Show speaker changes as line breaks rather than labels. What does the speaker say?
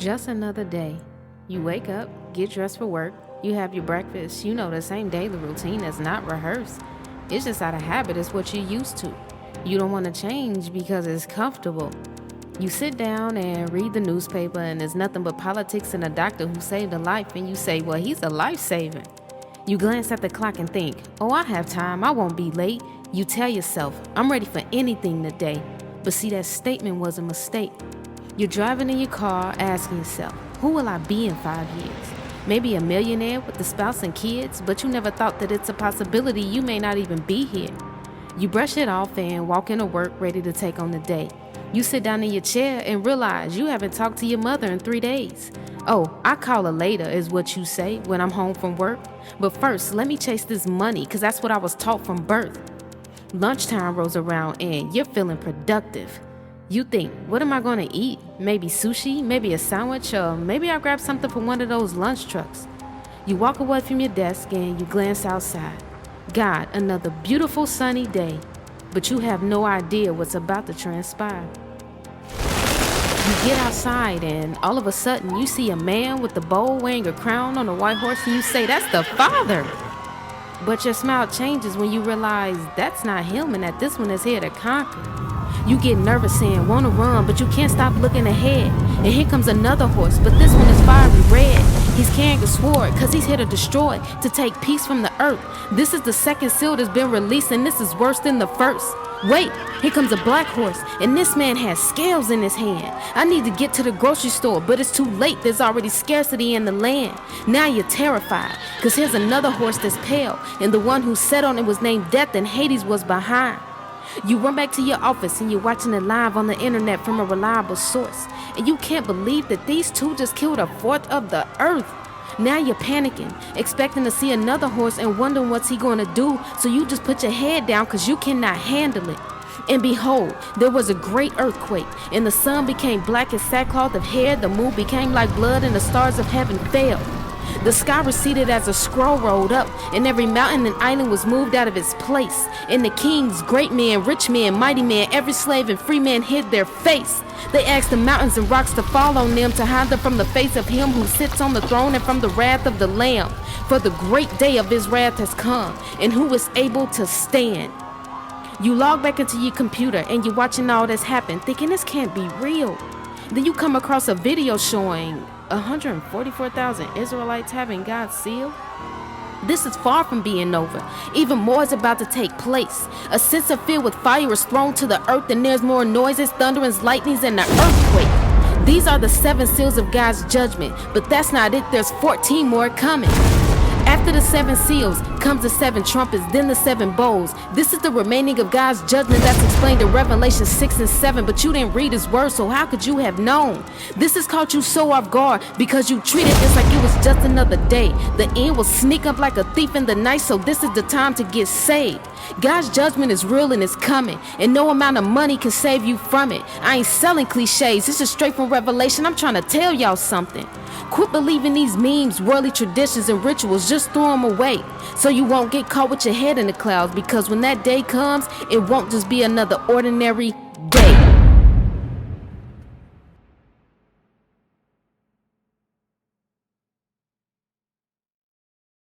Just another day. You wake up, get dressed for work, you have your breakfast, you know the same daily routine is not rehearsed. It's just out of habit, it's what you're used to. You don't want to change because it's comfortable. You sit down and read the newspaper and there's nothing but politics and a doctor who saved a life and you say, well, he's a life-saver. You glance at the clock and think, oh, I have time, I won't be late. You tell yourself, I'm ready for anything today. But see, that statement was a mistake. You're driving in your car asking yourself, who will I be in 5 years? Maybe a millionaire with a spouse and kids, but you never thought that it's a possibility you may not even be here. You brush it off and walk into work ready to take on the day. You sit down in your chair and realize you haven't talked to your mother in 3 days. Oh, I call her later is what you say when I'm home from work. But first, let me chase this money because that's what I was taught from birth. Lunchtime rolls around and you're feeling productive. You think, what am I going to eat? Maybe sushi, maybe a sandwich, or maybe I'll grab something from one of those lunch trucks. You walk away from your desk and you glance outside. God, another beautiful sunny day, but you have no idea what's about to transpire. You get outside and all of a sudden you see a man with a bow wearing a crown on a white horse and you say, that's the Father. But your smile changes when you realize that's not him and that this one is here to conquer. You get nervous and want to run, but you can't stop looking ahead. And here comes another horse, but this one is fiery red. He's carrying a sword, cause he's here to destroy, to take peace from the earth. This is the second seal that's been released, and this is worse than the first. Wait, here comes a black horse, and this man has scales in his hand. I need to get to the grocery store, but it's too late, there's already scarcity in the land. Now you're terrified, cause here's another horse that's pale, and the one who sat on it was named Death, and Hades was behind. You run back to your office and you're watching it live on the internet from a reliable source. And you can't believe that these two just killed a fourth of the earth. Now you're panicking, expecting to see another horse and wondering what's he going to do. So you just put your head down because you cannot handle it. And behold, there was a great earthquake, and the sun became black as sackcloth of hair, the moon became like blood, and the stars of heaven fell. The sky receded as a scroll rolled up, and every mountain and island was moved out of its place. And the kings, great men, rich men, mighty men, every slave and free man hid their face. They asked the mountains and rocks to fall on them, to hide them from the face of him who sits on the throne and from the wrath of the Lamb. For the great day of his wrath has come, and who is able to stand? You log back into your computer and you're watching all that's happened, thinking this can't be real. Then you come across a video showing 144,000 Israelites having God's seal. This is far from being over. Even more is about to take place. A censer filled with fire is thrown to the earth, and there's more noises, thunderings, lightnings, and the earthquake. These are the 7 seals of God's judgment, but that's not it. There's 14 more coming. After the 7 seals comes the 7 trumpets, then the 7 bowls. This is the remaining of God's judgment that's explained in Revelation 6 and 7, but you didn't read his word, so how could you have known? This has caught you so off guard because you treated this like it was just another day. The end will sneak up like a thief in the night, so this is the time to get saved. God's judgment is real and it's coming, and no amount of money can save you from it. I ain't selling cliches, this is straight from Revelation. I'm trying to tell y'all something. Quit believing these memes, worldly traditions, and rituals. Just throw them away so you won't get caught with your head in the clouds, because when that day comes, it won't just be another ordinary day.